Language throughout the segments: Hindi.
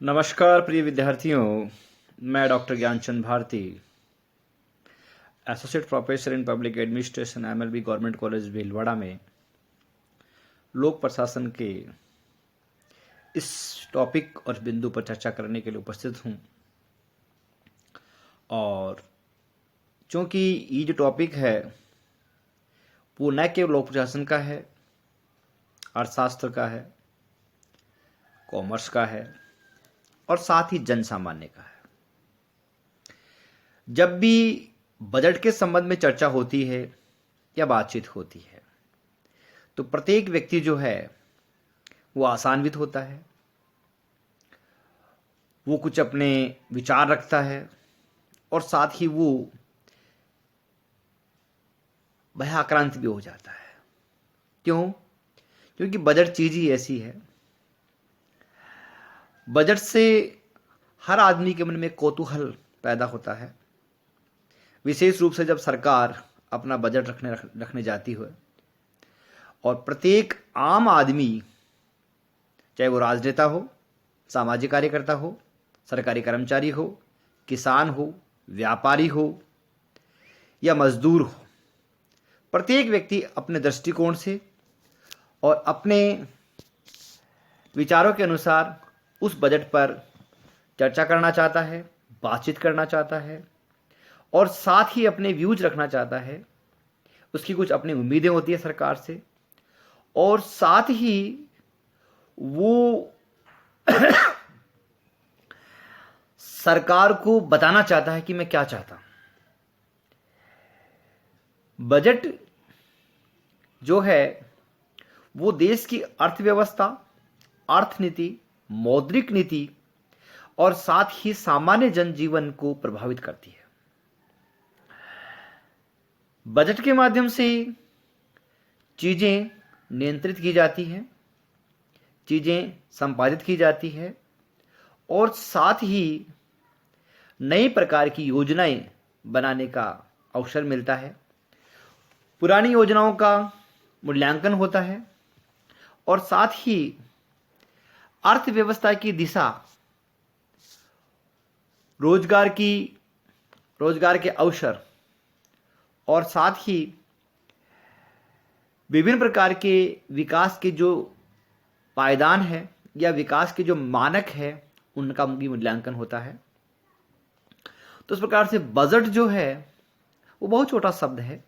नमस्कार प्रिय विद्यार्थियों, मैं doctor Gyanchand Bharti, associate professor in public administration MLB government college Bhilwara में लोक प्रशासन के इस टॉपिक और बिंदु पर चर्चा करने के लिए उपस्थित हूं। और चूंकि ये जो टॉपिक है वो न केवल लोक प्रशासन का है, अर्थशास्त्र का है, कॉमर्स का है और साथ ही जन सामान्य का है। जब भी बजट के संबंध में चर्चा होती है या बातचीत होती है तो प्रत्येक व्यक्ति जो है वो आशान्वित होता है, वो कुछ अपने विचार रखता है और साथ ही वो भयाक्रांत भी हो जाता है। क्यों? क्योंकि बजट चीज ही ऐसी है। बजट से हर आदमी के मन में कौतूहल पैदा होता है, विशेष रूप से जब सरकार अपना बजट रखने जाती है और प्रत्येक आम आदमी, चाहे वो राजनेता हो, सामाजिक कार्यकर्ता हो, सरकारी कर्मचारी हो, किसान हो, व्यापारी हो या मजदूर हो, प्रत्येक व्यक्ति अपने दृष्टिकोण से और अपने विचारों के अनुसार उस बजट पर चर्चा करना चाहता है, बातचीत करना चाहता है और साथ ही अपने व्यूज रखना चाहता है। उसकी कुछ अपनी उम्मीदें होती है सरकार से और साथ ही वो सरकार को बताना चाहता है कि मैं क्या चाहता हूं। बजट जो है वो देश की अर्थव्यवस्था, अर्थनीति, मौद्रिक नीति और साथ ही सामान्य जनजीवन को प्रभावित करती है। बजट के माध्यम से चीजें नियंत्रित की जाती हैं, चीजें संपादित की जाती है और साथ ही नई प्रकार की योजनाएं बनाने का अवसर मिलता है। पुरानी योजनाओं का मूल्यांकन होता है और साथ ही अर्थव्यवस्था की दिशा, रोजगार के अवसर और साथ ही विभिन्न प्रकार के विकास के जो पायदान है या विकास के जो मानक है उनका मूल्यांकन होता है। तो इस प्रकार से बजट जो है वो बहुत छोटा शब्द है,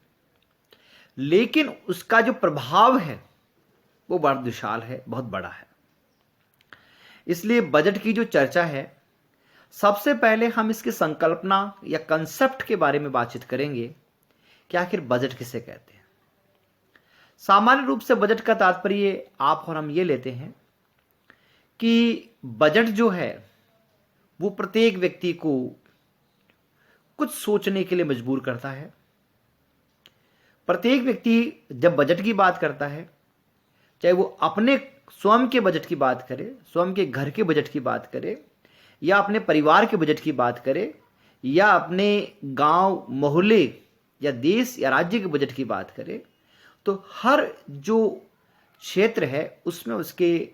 लेकिन उसका जो प्रभाव है वो बड़ा विशाल है, बहुत बड़ा है। इसलिए बजट की जो चर्चा है, सबसे पहले हम इसकी संकल्पना या कंसेप्ट के बारे में बातचीत करेंगे कि आखिर बजट किसे कहते हैं। सामान्य रूप से बजट का तात्पर्य आप और हम ये लेते हैं कि बजट जो है वो प्रत्येक व्यक्ति को कुछ सोचने के लिए मजबूर करता है। प्रत्येक व्यक्ति जब बजट की बात करता है, चाहे वो अपने स्वयं के बजट की बात करे, स्वयं के घर के बजट की बात करे या अपने परिवार के बजट की बात करे या अपने गांव, मोहल्ले या देश या राज्य के बजट की बात करे, तो हर जो क्षेत्र है उसमें उसके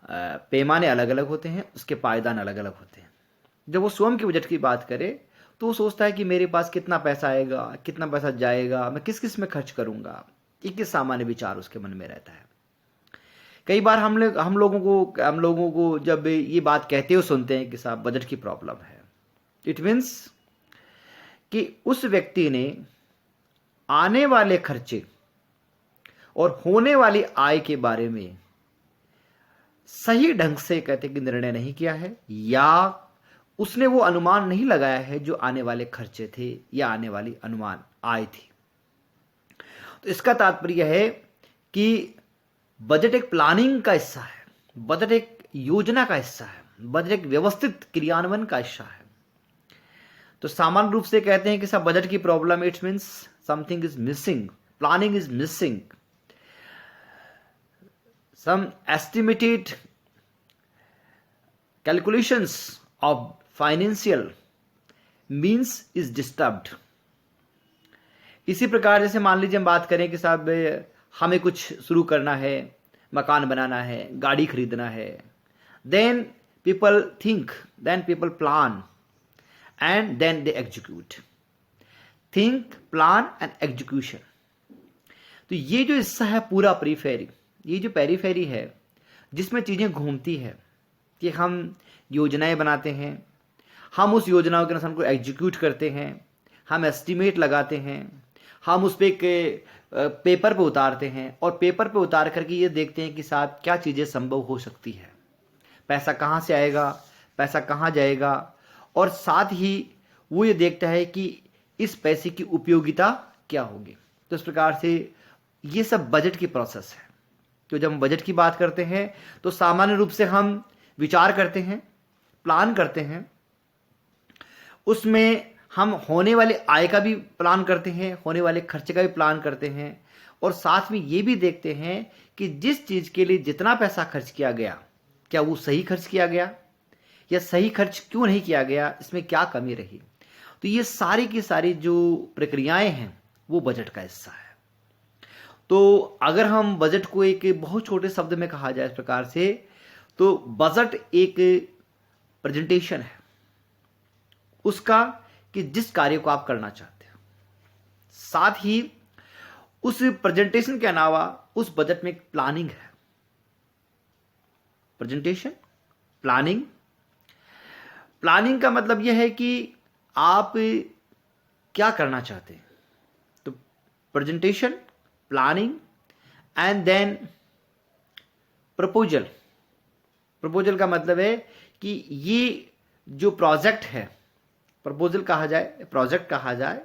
पैमाने अलग अलग होते हैं, उसके पायदान अलग अलग होते हैं। जब वो स्वयं के बजट की बात करे तो वो सोचता है कि मेरे पास कितना पैसा आएगा, कितना पैसा जाएगा, मैं किस किस में खर्च करूंगा, ये सामान्य विचार उसके मन में रहता है। कई बार हम लोगों को जब ये बात कहते हुए सुनते हैं कि साहब बजट की प्रॉब्लम है, इट मीन्स कि उस व्यक्ति ने आने वाले खर्चे और होने वाली आय के बारे में सही ढंग से कहते कि निर्णय नहीं किया है या उसने वो अनुमान नहीं लगाया है जो आने वाले खर्चे थे या आने वाली अनुमान आय थी। तो इसका तात्पर्य है कि बजट एक प्लानिंग का हिस्सा है, बजट एक योजना का हिस्सा है, बजट एक व्यवस्थित क्रियान्वयन का हिस्सा है। तो सामान्य रूप से कहते हैं कि सब बजट की problem, it means something is missing, planning is missing, some estimated calculations of financial means is disturbed. इसी प्रकार जैसे मान लीजिए हम बात करें कि साहब हमें कुछ शुरू करना है, मकान बनाना है, गाड़ी खरीदना है, then people think, then people plan, and then they execute. Think, plan and execution. तो ये जो हिस्सा है पूरा पेरीफेरी, ये जो पेरीफेरी है जिसमें चीज़ें घूमती है कि हम योजनाएं बनाते हैं, हम उस योजनाओं के अनुसार को एग्जीक्यूट करते हैं, हम एस्टिमेट लगाते हैं, हम उस पर एक पेपर पे उतारते हैं, और पेपर पे उतार करके ये देखते हैं कि साहब क्या चीज़ें संभव हो सकती है, पैसा कहाँ से आएगा, पैसा कहाँ जाएगा, और साथ ही वो ये देखता है कि इस पैसे की उपयोगिता क्या होगी। तो इस प्रकार से ये सब बजट की प्रोसेस है। तो जब हम बजट की बात करते हैं तो सामान्य रूप से हम विचार करते हैं, प्लान करते हैं, उसमें हम होने वाले आय का भी प्लान करते हैं, होने वाले खर्चे का भी प्लान करते हैं, और साथ में ये भी देखते हैं कि जिस चीज़ के लिए जितना पैसा खर्च किया गया क्या वो सही खर्च किया गया, या सही खर्च क्यों नहीं किया गया, इसमें क्या कमी रही। तो ये सारी की सारी जो प्रक्रियाएं हैं वो बजट का हिस्सा है। तो अगर हम बजट को एक बहुत छोटे शब्द में कहा जाए इस प्रकार से, तो बजट एक प्रेजेंटेशन है उसका कि जिस कार्य को आप करना चाहते हो, साथ ही उस प्रेजेंटेशन के अलावा उस बजट में एक प्लानिंग है। Presentation, planning. प्लानिंग का मतलब यह है कि आप क्या करना चाहते हैं। तो presentation, planning and then proposal. Proposal का मतलब है कि ये जो प्रोजेक्ट है, प्रपोजल कहा जाए, प्रोजेक्ट कहा जाए,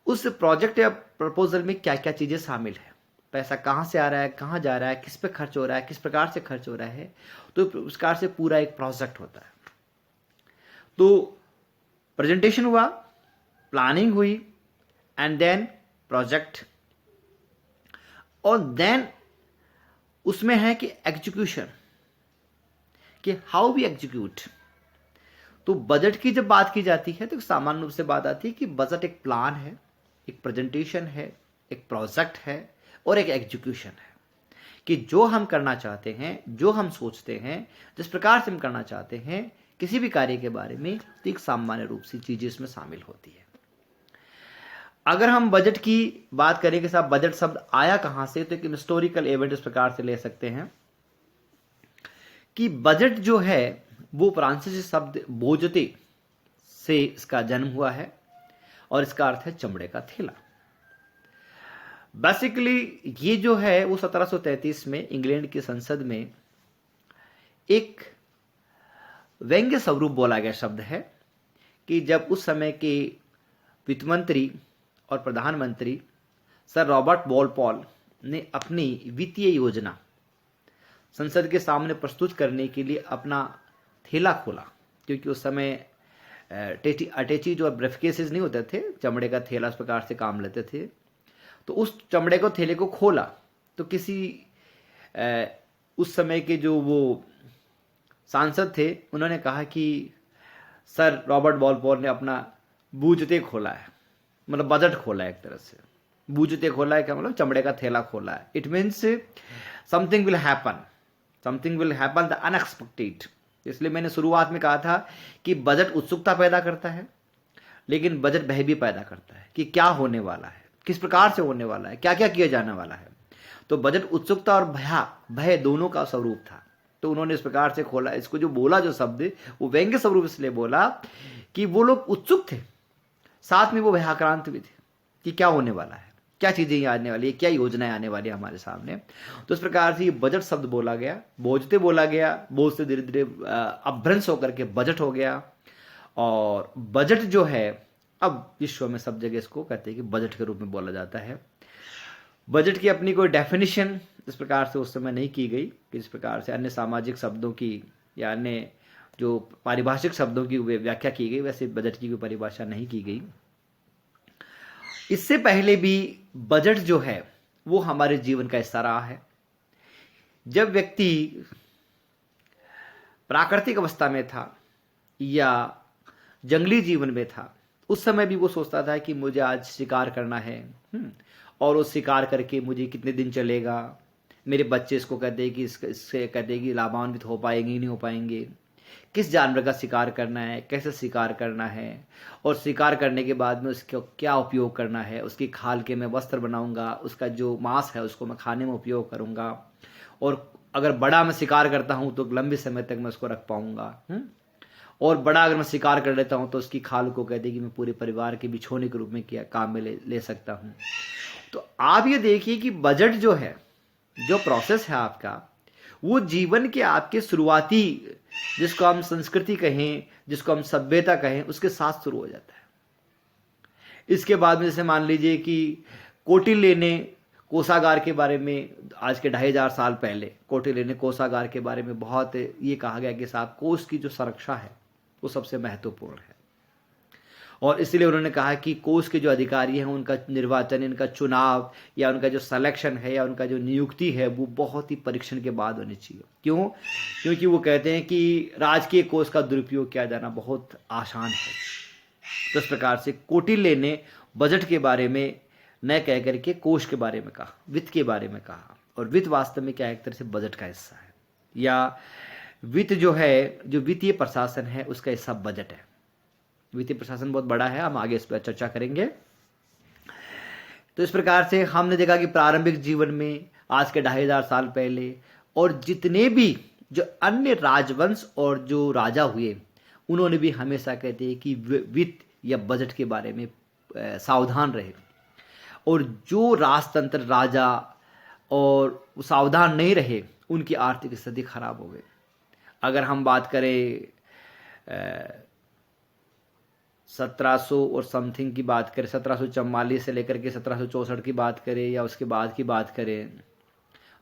उस प्रोजेक्ट या प्रपोजल में क्या क्या चीज़ें शामिल है, पैसा कहाँ से आ रहा है, कहाँ जा रहा है, किस पे खर्च हो रहा है, किस प्रकार से खर्च हो रहा है। तो उस प्रकार से पूरा एक प्रोजेक्ट होता है। तो प्रेजेंटेशन हुआ, प्लानिंग हुई, एंड देन प्रोजेक्ट, और देन उसमें है कि एग्जीक्यूशन, कि हाउ वी एग्जीक्यूट। तो बजट की जब बात की जाती है तो सामान्य रूप से बात आती है कि बजट एक प्लान है, एक प्रेजेंटेशन है, एक प्रोजेक्ट है, और एक एग्जीक्यूशन है। कि जो हम करना चाहते हैं, जो हम सोचते हैं, जिस प्रकार से हम करना चाहते हैं किसी भी कार्य के बारे में, तो एक सामान्य रूप से चीजें इसमें शामिल होती है। अगर हम बजट की बात करें कि साहब बजट शब्द आया कहां से, तो एक हिस्टोरिकल इवेंट इस प्रकार से ले सकते हैं कि बजट जो है वो फ्रांसीसी शब्द बोझते से इसका जन्म हुआ है, और इसका अर्थ है चमड़े का थैला। बेसिकली ये जो है वो 1733 में इंग्लैंड की संसद में एक व्यंग्य स्वरूप बोला गया शब्द है कि जब उस समय के वित्त मंत्री और प्रधानमंत्री सर रॉबर्ट वॉलपॉल ने अपनी वित्तीय योजना संसद के सामने प्रस्तुत करने के लिए अपना थैला खोला, क्योंकि उस समय अटैची जो ब्रीफकेसेस नहीं होते थे, चमड़े का थैला उस प्रकार से काम लेते थे। तो उस चमड़े को थैले को खोला तो किसी उस समय के जो वो सांसद थे उन्होंने कहा कि सर रॉबर्ट वॉलपॉल ने अपना बूझते खोला है, मतलब बजट खोला है। एक तरह से बूझते खोला है क्या मतलब चमड़े का थैला खोला है। It means something will happen, something will happen the unexpected. इसलिए मैंने शुरुआत में कहा था कि बजट उत्सुकता पैदा करता है, लेकिन बजट भय भी पैदा करता है कि क्या होने वाला है, किस प्रकार से होने वाला है, क्या क्या किया जाने वाला है। तो बजट उत्सुकता और भय दोनों का स्वरूप था। तो उन्होंने इस प्रकार से खोला, इसको जो बोला जो शब्द वो व्यंग्य स्वरूप इसलिए बोला कि वो लोग उत्सुक थे, साथ में वो भयाक्रांत भी थे कि क्या होने वाला है, क्या चीजें आने वाली है, क्या योजनाएं आने वाली है हमारे सामने। तो इस प्रकार से ये बजट शब्द बोला गया, बोझते बोला गया, बोझ से धीरे धीरे अपभ्रंश होकर के बजट हो गया। और बजट जो है अब विश्व में सब जगह इसको कहते हैं कि बजट के रूप में बोला जाता है। बजट की अपनी कोई डेफिनेशन इस प्रकार से उस समय नहीं की गई कि इस प्रकार से अन्य सामाजिक शब्दों की या अन्य जो पारिभाषिक शब्दों की व्याख्या की गई, वैसे बजट की कोई परिभाषा नहीं की गई। इससे पहले भी बजट जो है वो हमारे जीवन का हिस्सा रहा है। जब व्यक्ति प्राकृतिक अवस्था में था या जंगली जीवन में था, उस समय भी वो सोचता था कि मुझे आज शिकार करना है, और उस शिकार करके मुझे कितने दिन चलेगा, मेरे बच्चे इसको कहते हैं कि इससे कहते हैं कि लाभान्वित हो पाएंगे नहीं हो पाएंगे, किस जानवर का शिकार करना है, कैसे शिकार करना है, और शिकार करने के बाद में उसका क्या उपयोग करना है। उसकी खाल के मैं वस्त्र बनाऊंगा, उसका जो मांस है उसको मैं खाने में उपयोग करूंगा, और अगर बड़ा मैं शिकार करता हूं तो लंबे समय तक मैं उसको रख पाऊंगा। और बड़ा अगर मैं शिकार कर लेता हूं तो उसकी खाल को कहते कि मैं पूरे परिवार के बिछोने के रूप में किया काम में ले सकता हूं। तो आप ये देखिए कि बजट जो है, जो प्रोसेस है आपका, वो जीवन के आपके शुरुआती, जिसको हम संस्कृति कहें, जिसको हम सभ्यता कहें, उसके साथ शुरू हो जाता है। इसके बाद में जैसे मान लीजिए कि कौटिल्य ने कोषागार के बारे में, आज के 2500 साल पहले कौटिल्य ने कोषागार के बारे में बहुत ये कहा गया कि साहब कोष की जो संरक्षा है वो सबसे महत्वपूर्ण है, और इसलिए उन्होंने कहा कि कोष के जो अधिकारी हैं उनका निर्वाचन, इनका चुनाव या उनका जो सिलेक्शन है या उनका जो नियुक्ति है वो बहुत ही परीक्षण के बाद होनी चाहिए। क्यों? क्योंकि वो कहते हैं कि राजकीय कोष का दुरुपयोग किया जाना बहुत आसान है। तो इस प्रकार से कौटिल्य ने बजट के बारे में न कह करके कोष के बारे में कहा, वित्त के बारे में कहा। और वित्त वास्तव में क्या है, एक तरह से बजट का हिस्सा है, या वित्त जो है, जो वित्तीय प्रशासन है उसका हिस्सा बजट है। वित्तीय प्रशासन बहुत बड़ा है, हम आगे इस पर चर्चा करेंगे। तो इस प्रकार से हमने देखा कि प्रारंभिक जीवन में, आज के 2500 साल पहले, और जितने भी जो अन्य राजवंश और जो राजा हुए, उन्होंने भी हमेशा कहते हैं कि वित्त या बजट के बारे में सावधान रहे। और जो राजतंत्र राजा और सावधान नहीं रहे, उनकी आर्थिक स्थिति खराब हो गई। अगर हम बात करें 1700 और समथिंग की बात करें, 1744 से लेकर के 1764 की बात करें, या उसके बाद की बात करें,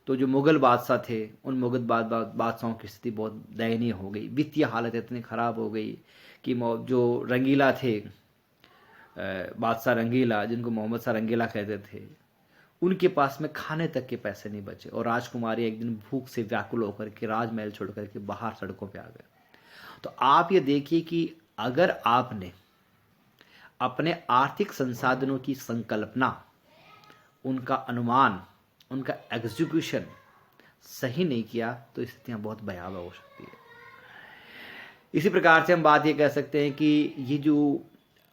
तो जो मुगल बादशाह थे, उन मुगल बादशाहों की स्थिति बहुत दयनीय हो गई। वित्तीय हालत इतनी खराब हो गई कि जो रंगीला थे, बादशाह रंगीला, जिनको मोहम्मद शाह रंगीला कहते थे, उनके पास में खाने तक के पैसे नहीं बचे, और राजकुमारी एक दिन भूख से व्याकुल होकर के राजमहल छोड़ करके बाहर सड़कों पे आ गए। तो आप ये देखिए कि अगर आपने अपने आर्थिक संसाधनों की संकल्पना, उनका अनुमान, उनका एग्जीक्यूशन सही नहीं किया तो स्थितियां बहुत भयावह हो सकती है। इसी प्रकार से हम बात ये कह सकते हैं कि ये जो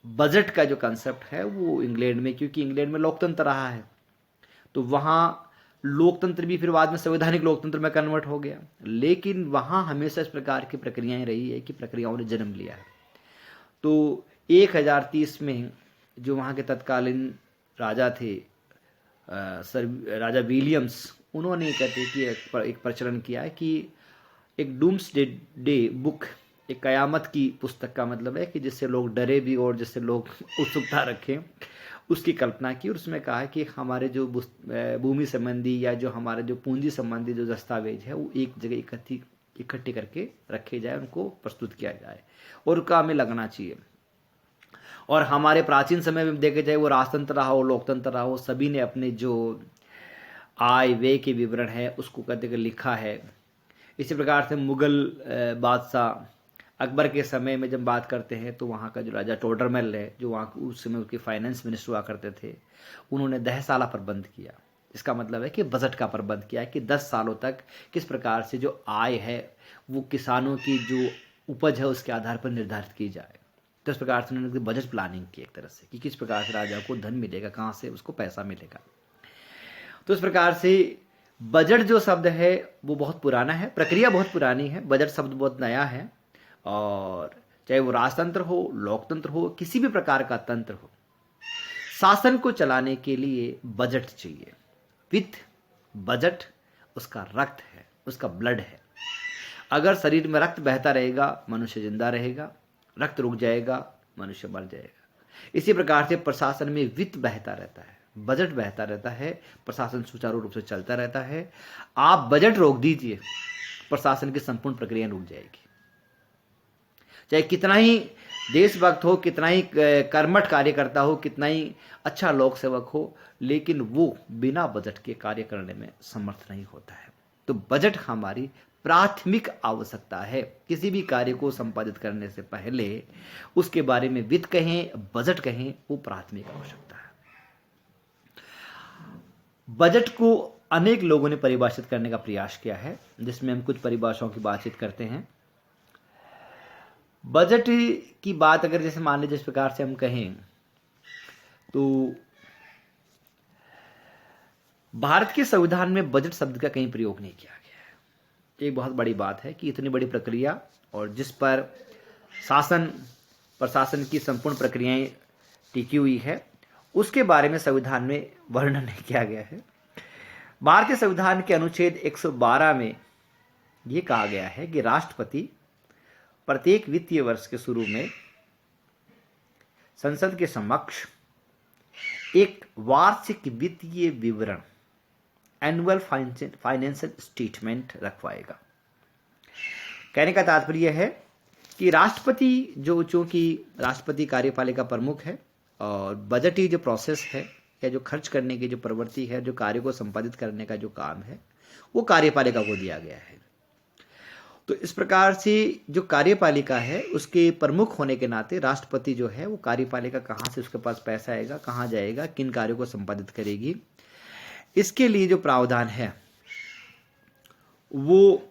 बजट का जो कंसेप्ट है वो इंग्लैंड में, क्योंकि इंग्लैंड में लोकतंत्र रहा है, तो वहाँ लोकतंत्र भी फिर बाद में संवैधानिक लोकतंत्र में कन्वर्ट हो गया। लेकिन वहाँ हमेशा इस प्रकार की प्रक्रियाएं रही है कि प्रक्रियाओं ने जन्म लिया है। तो 1030 में जो वहाँ के तत्कालीन राजा थे, राजा विलियम्स, उन्होंने कहते हैं कि एक प्रचलन किया है कि एक डूम्सडे बुक, एक कयामत की पुस्तक का मतलब है कि जिससे लोग डरे भी और जिससे लोग उत्सुकता रखें, उसकी कल्पना की। और उसमें कहा कि हमारे जो भूमि संबंधी या जो हमारे जो पूंजी संबंधी जो दस्तावेज है वो एक जगह इकट्ठे करके रखे जाए, उनको प्रस्तुत किया जाए और उनका हमें लगना चाहिए। और हमारे प्राचीन समय में देखे जाए, वो राजतंत्र रहा हो, लोकतंत्र रहा हो, सभी ने अपने जो आय व्यय के विवरण है उसको कहते कि लिखा है। इसी प्रकार से मुगल बादशाह अकबर के समय में जब बात करते हैं तो वहाँ का जो राजा टोडरमल है, जो वहाँ उस समय उसके फाइनेंस मिनिस्टर हुआ करते थे, उन्होंने 10 साल प्रबंध किया। इसका मतलब है कि बजट का प्रबंध किया है कि 10 सालों तक किस प्रकार से जो आय है वो किसानों की जो उपज है उसके आधार पर निर्धारित की जाए। तो इस प्रकार से उन्होंने बजट प्लानिंग की एक तरह से कि किस प्रकार से राजा को धन मिलेगा, कहाँ से उसको पैसा मिलेगा। तो इस प्रकार से बजट जो शब्द है वो बहुत पुराना है, प्रक्रिया बहुत पुरानी है, बजट शब्द बहुत नया है। और चाहे वो राजतंत्र हो, लोकतंत्र हो, किसी भी प्रकार का तंत्र हो, शासन को चलाने के लिए बजट चाहिए। वित्त, बजट उसका रक्त है, उसका ब्लड है। अगर शरीर में रक्त बहता रहेगा मनुष्य जिंदा रहेगा, रक्त रुक जाएगा मनुष्य मर जाएगा। इसी प्रकार से प्रशासन में वित्त बहता रहता है, बजट बहता रहता है, प्रशासन सुचारू रूप से चलता रहता है। आप बजट रोक दीजिए, प्रशासन की संपूर्ण प्रक्रिया रुक जाएगी। चाहे कितना ही देशभक्त हो, कितना ही कर्मठ कार्यकर्ता हो, कितना ही अच्छा लोक सेवक हो, लेकिन वो बिना बजट के कार्य करने में समर्थ नहीं होता है। तो बजट हमारी प्राथमिक आवश्यकता है। किसी भी कार्य को संपादित करने से पहले उसके बारे में वित्त कहें, बजट कहें, वो प्राथमिक आवश्यकता है। बजट को अनेक लोगों ने परिभाषित करने का प्रयास किया है, जिसमें हम कुछ परिभाषाओं की बातचीत करते हैं। बजट की बात अगर जैसे मान लीजिए जिस प्रकार से हम कहें तो भारत के संविधान में बजट शब्द का कहीं प्रयोग नहीं किया गया है। एक बहुत बड़ी बात है कि इतनी बड़ी प्रक्रिया और जिस पर शासन प्रशासन की संपूर्ण प्रक्रियाएं टिकी हुई है, उसके बारे में संविधान में वर्णन नहीं किया गया है। भारतीय संविधान के अनुच्छेद 112 में यह कहा गया है कि राष्ट्रपति प्रत्येक वित्तीय वर्ष के शुरू में संसद के समक्ष एक वार्षिक वित्तीय विवरण एनुअल फाइनेंशियल स्टेटमेंट रखवाएगा। कहने का तात्पर्य है कि राष्ट्रपति जो चूंकि राष्ट्रपति कार्यपालिका प्रमुख है और बजटीय जो प्रोसेस है या जो खर्च करने की जो प्रवृत्ति है, जो कार्य को संपादित करने का जो काम है, वो कार्यपालिका को दिया गया है। तो इस प्रकार से जो कार्यपालिका है उसके प्रमुख होने के नाते राष्ट्रपति जो है वो कार्यपालिका कहाँ से उसके पास पैसा आएगा, कहाँ जाएगा, किन कार्यों को संपादित करेगी, इसके लिए जो प्रावधान है वो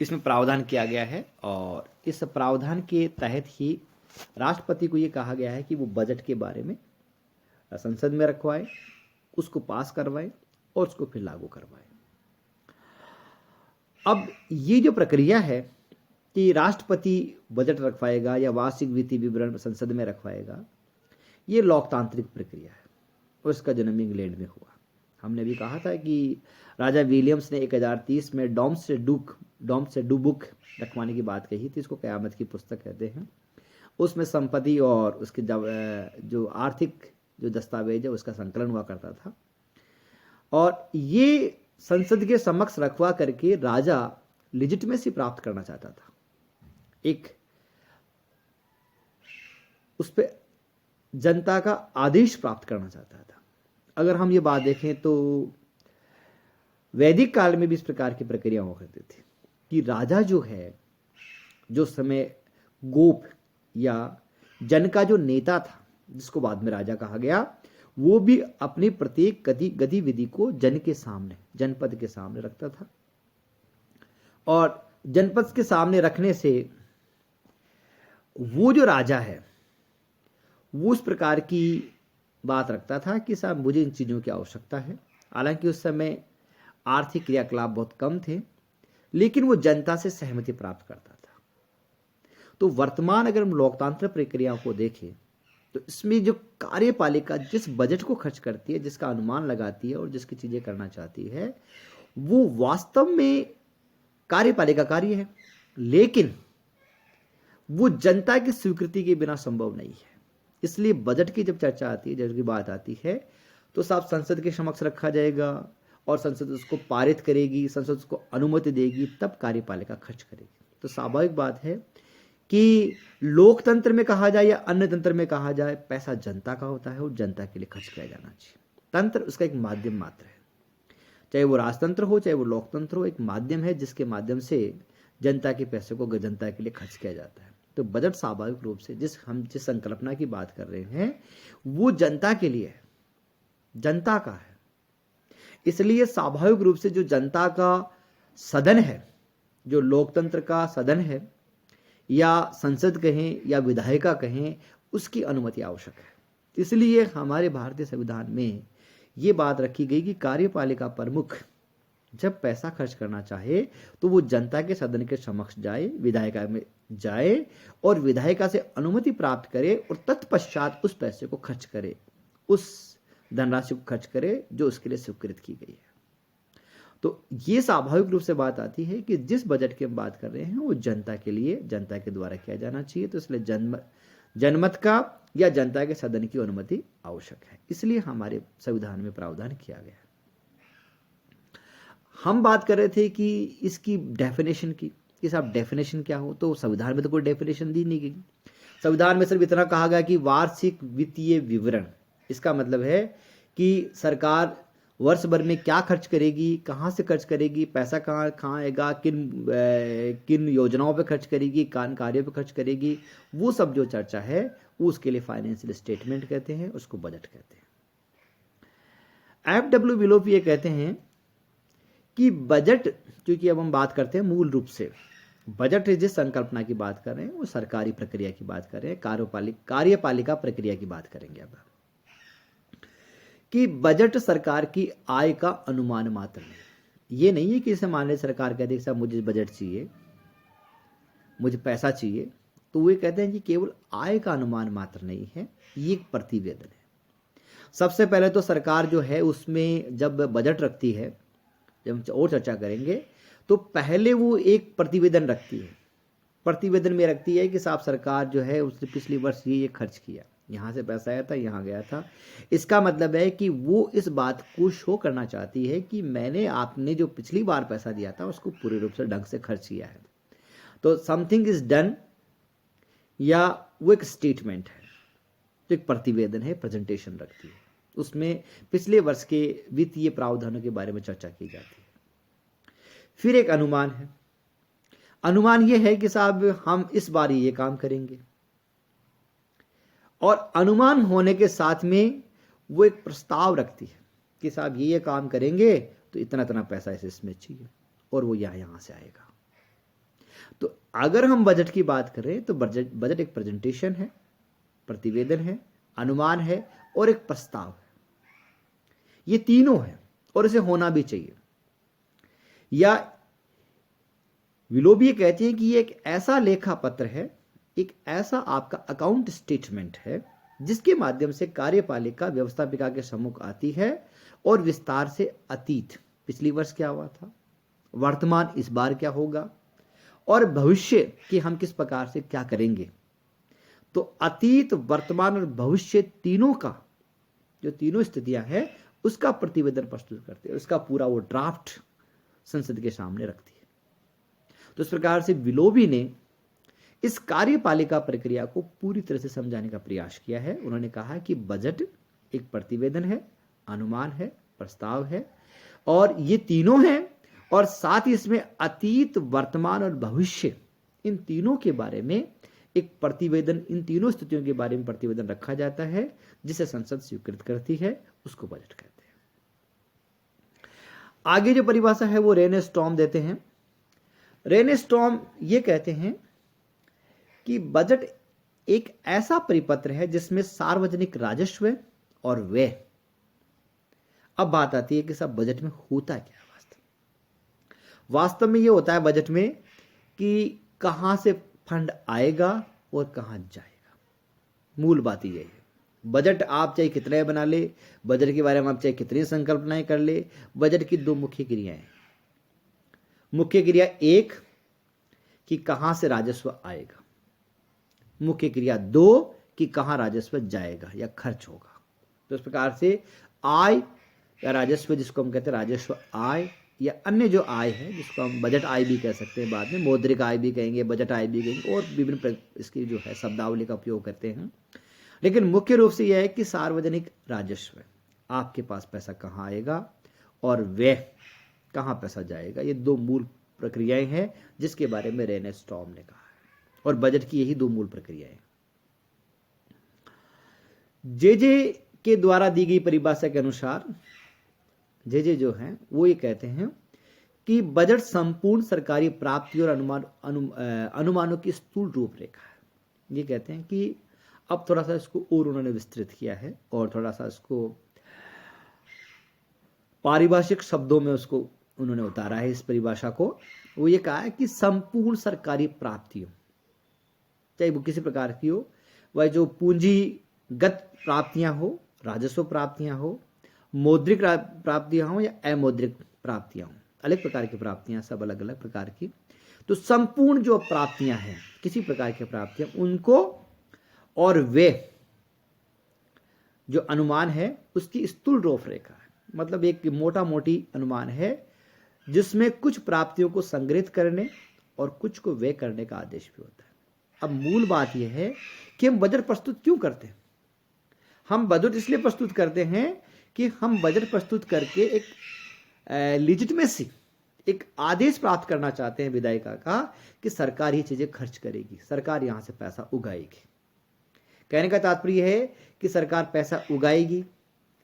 इसमें प्रावधान किया गया है। और इस प्रावधान के तहत ही राष्ट्रपति को ये कहा गया है कि वो बजट के बारे में संसद में रखवाए, उसको पास करवाए और उसको फिर लागू करवाए। अब ये जो प्रक्रिया है कि राष्ट्रपति बजट रखवाएगा या वार्षिक वित्तीय विवरण संसद में रखवाएगा, ये लोकतांत्रिक प्रक्रिया है और इसका जन्म इंग्लैंड में हुआ। हमने भी कहा था कि राजा विलियम्स ने 1030 में डॉम से डू बुक रखवाने की बात कही थी। इसको क़यामत की पुस्तक कहते हैं। उसमें संपत्ति और उसके जो आर्थिक जो दस्तावेज है उसका संकलन हुआ करता था और ये संसद के समक्ष रखवा करके राजा लिजिटिमेसी प्राप्त करना चाहता था, एक उस पर जनता का आदेश प्राप्त करना चाहता था। अगर हम ये बात देखें तो वैदिक काल में भी इस प्रकार की प्रक्रिया हुआ करती थी कि राजा जो है, जो समय गोप या जन का जो नेता था, जिसको बाद में राजा कहा गया, वो भी अपनी प्रत्येक गतिविधि को जन के सामने, जनपद के सामने रखता था। और जनपद के सामने रखने से वो जो राजा है वो उस प्रकार की बात रखता था कि साहब मुझे इन चीज़ों की आवश्यकता है। हालांकि उस समय आर्थिक क्रियाकलाप बहुत कम थे, लेकिन वो जनता से सहमति प्राप्त करता था। तो वर्तमान अगर हम लोकतांत्रिक प्रक्रियाओं को देखें तो इसमें जो कार्यपालिका जिस बजट को खर्च करती है, जिसका अनुमान लगाती है और जिसकी चीज़ें करना चाहती है, वो वास्तव में कार्यपालिका कार्य है, लेकिन वो जनता की स्वीकृति के बिना संभव नहीं है। इसलिए बजट की जब चर्चा आती है, जब की बात आती है, तो साफ संसद के समक्ष रखा जाएगा और संसद उसको पारित करेगी, संसद उसको अनुमति देगी, तब कार्यपालिका खर्च करेगी। तो स्वाभाविक बात है कि लोकतंत्र में कहा जाए या अन्य तंत्र में कहा जाए, पैसा जनता का होता है और जनता के लिए खर्च किया जाना चाहिए। तंत्र उसका एक माध्यम मात्र है, चाहे वो राजतंत्र हो चाहे वो लोकतंत्र हो, एक माध्यम है जिसके माध्यम से जनता के पैसे को जनता के लिए खर्च किया जाता है। तो बजट स्वाभाविक रूप से जिस संकल्पना की बात कर रहे हैं वो जनता के लिए है, जनता का है। इसलिए स्वाभाविक रूप से जो जनता का सदन है, जो लोकतंत्र का सदन है, या संसद कहें या विधायिका कहें, उसकी अनुमति आवश्यक है। इसलिए हमारे भारतीय संविधान में ये बात रखी गई कि कार्यपालिका प्रमुख जब पैसा खर्च करना चाहे तो वो जनता के सदन के समक्ष जाए, विधायिका में जाए और विधायिका से अनुमति प्राप्त करे और तत्पश्चात उस पैसे को खर्च करे, उस धनराशि को खर्च करे जो उसके लिए स्वीकृत की गई है। तो ये स्वाभाविक रूप से बात आती है कि जिस बजट की हम बात कर रहे हैं वो जनता के लिए, जनता के द्वारा किया जाना चाहिए। तो इसलिए जनमत का या जनता के सदन की अनुमति आवश्यक है। इसलिए हमारे संविधान में प्रावधान किया गया है। हम बात कर रहे थे कि इसकी डेफिनेशन की, कि साहब डेफिनेशन क्या हो, तो संविधान में तो कोई डेफिनेशन दी नहीं गई। संविधान में सिर्फ इतना कहा गया कि वार्षिक वित्तीय विवरण, इसका मतलब है कि सरकार वर्ष भर में क्या खर्च करेगी, कहाँ से खर्च करेगी, पैसा कहाँ आएगा, किन योजनाओं पे खर्च करेगी, किन कार्यों पे खर्च करेगी, वो सब जो चर्चा है वो उसके लिए फाइनेंशियल स्टेटमेंट कहते हैं, उसको बजट कहते हैं। FW विलोप ये कहते हैं कि बजट, क्योंकि अब हम बात करते हैं मूल रूप से बजट जिस संकल्पना की बात कर रहे हैं वो सरकारी प्रक्रिया की बात कर रहे हैं, कार्यपालिका प्रक्रिया की बात करेंगे अब। कि बजट सरकार की आय का अनुमान मात्र है। ये नहीं है कि जैसे मान लीजिए सरकार कहती है साहब मुझे बजट चाहिए, मुझे पैसा चाहिए, तो वे कहते हैं कि केवल आय का अनुमान मात्र नहीं है, ये एक प्रतिवेदन है। सबसे पहले तो सरकार जो है उसमें जब बजट रखती है, जब हम और चर्चा करेंगे, तो पहले वो एक प्रतिवेदन रखती है। प्रतिवेदन में रखती है कि साहब सरकार जो है उसने पिछले वर्ष ये खर्च किया, यहाँ से पैसा आया था, यहाँ गया था। इसका मतलब है कि वो इस बात को शो करना चाहती है कि मैंने आपने जो पिछली बार पैसा दिया था उसको पूरे रूप से ढंग से खर्च किया है। तो समथिंग इज डन, या वो एक स्टेटमेंट है, तो एक प्रतिवेदन है, प्रेजेंटेशन रखती है। उसमें पिछले वर्ष के वित्तीय प्रावधानों के बारे में चर्चा की जाती है। फिर एक अनुमान है। अनुमान ये है कि साहब हम इस बार ये काम करेंगे, और अनुमान होने के साथ में वो एक प्रस्ताव रखती है कि साहब ये काम करेंगे तो इतना इतना पैसा इसमें चाहिए, और वो यहाँ से आएगा। तो अगर हम बजट की बात करें तो बजट एक प्रेजेंटेशन है, प्रतिवेदन है, अनुमान है और एक प्रस्ताव है। ये तीनों है और इसे होना भी चाहिए। या विलोबी कहते हैं कि ये एक ऐसा लेखा पत्र है, एक ऐसा आपका अकाउंट स्टेटमेंट है जिसके माध्यम से कार्यपालिका व्यवस्थापिका के सम्मुख आती है और विस्तार से अतीत, पिछली वर्ष क्या हुआ था, वर्तमान इस बार क्या होगा, और भविष्य कि हम किस प्रकार से क्या करेंगे। तो अतीत, वर्तमान और भविष्य तीनों का जो तीनों स्थितियां हैं उसका प्रतिवेदन प्रस्तुत करते हैं, उसका पूरा वो ड्राफ्ट संसद के सामने रखती है। तो इस प्रकार से विलोबी ने इस कार्यपालिका प्रक्रिया को पूरी तरह से समझाने का प्रयास किया है। उन्होंने कहा कि बजट एक प्रतिवेदन है, अनुमान है, प्रस्ताव है, और ये तीनों हैं, और साथ ही इसमें अतीत, वर्तमान और भविष्य, इन तीनों के बारे में एक प्रतिवेदन, इन तीनों स्थितियों के बारे में प्रतिवेदन रखा जाता है, जिसे संसद स्वीकृत करती है, उसको बजट कहते हैं। आगे जो परिभाषा है वो रेने स्टॉर्म देते हैं। रेने स्टॉर्म ये कहते हैं कि बजट एक ऐसा परिपत्र है जिसमें सार्वजनिक राजस्व और व्यय। अब बात आती है कि सब बजट में होता क्या है। वास्तव में ये होता है बजट में कि कहां से फंड आएगा और कहां जाएगा। मूल बात ये है। बजट आप चाहे कितने बना ले, बजट के बारे में आप चाहे कितनी संकल्पनाएं कर ले, बजट की दो मुख्य क्रियाएं। मुख्य क्रिया एक कि कहां से राजस्व आएगा, मुख्य क्रिया दो कि कहां राजस्व जाएगा या खर्च होगा। तो इस प्रकार से आय या राजस्व, जिसको हम कहते हैं राजस्व आय, या अन्य जो आय है जिसको हम बजट आय भी कह सकते हैं, बाद में मौद्रिक आय भी कहेंगे, बजट आय भी कहेंगे, और विभिन्न इसकी जो है शब्दावली का उपयोग करते हैं। लेकिन मुख्य रूप से यह है कि सार्वजनिक राजस्व, आपके पास पैसा कहाँ आएगा, और व्यय कहाँ पैसा जाएगा। ये दो मूल प्रक्रियाएं हैं जिसके बारे में रेने स्टॉर्म ने कहा है, और बजट की यही दो मूल प्रक्रियाएं। जे के द्वारा दी गई परिभाषा के अनुसार जे जो हैं वो ये कहते हैं कि बजट संपूर्ण सरकारी प्राप्ति और अनुमानों की स्थूल रूपरेखा है। ये कहते हैं कि अब थोड़ा सा इसको और उन्होंने विस्तृत किया है और थोड़ा सा इसको पारिभाषिक शब्दों में उसको उन्होंने उतारा है। इस परिभाषा को वो ये कहा है कि संपूर्ण सरकारी प्राप्तियों, चाहे वो किसी प्रकार की हो, वह जो पूंजीगत प्राप्तियां हो, राजस्व प्राप्तियां हो, मौद्रिक प्राप्तियां हो या अमौद्रिक प्राप्तियां हो, अलग प्रकार की प्राप्तियां, सब अलग अलग प्रकार की। तो संपूर्ण जो प्राप्तियां हैं, किसी प्रकार की प्राप्तियां, उनको, और वे जो अनुमान है उसकी स्थूल रूपरेखा है, मतलब एक मोटा मोटी अनुमान है जिसमें कुछ प्राप्तियों को संग्रहित करने और कुछ को व्यय करने का आदेश भी होता है। अब मूल बात यह है कि हम बजट प्रस्तुत क्यों करते हैं। हम बजट इसलिए प्रस्तुत करते हैं कि हम बजट प्रस्तुत करके एक लिजिटमेसी, एक आदेश प्राप्त करना चाहते हैं विधायिका का कि सरकार ये चीजें खर्च करेगी, सरकार यहां से पैसा उगाएगी। कहने का तात्पर्य है कि सरकार पैसा उगाएगी,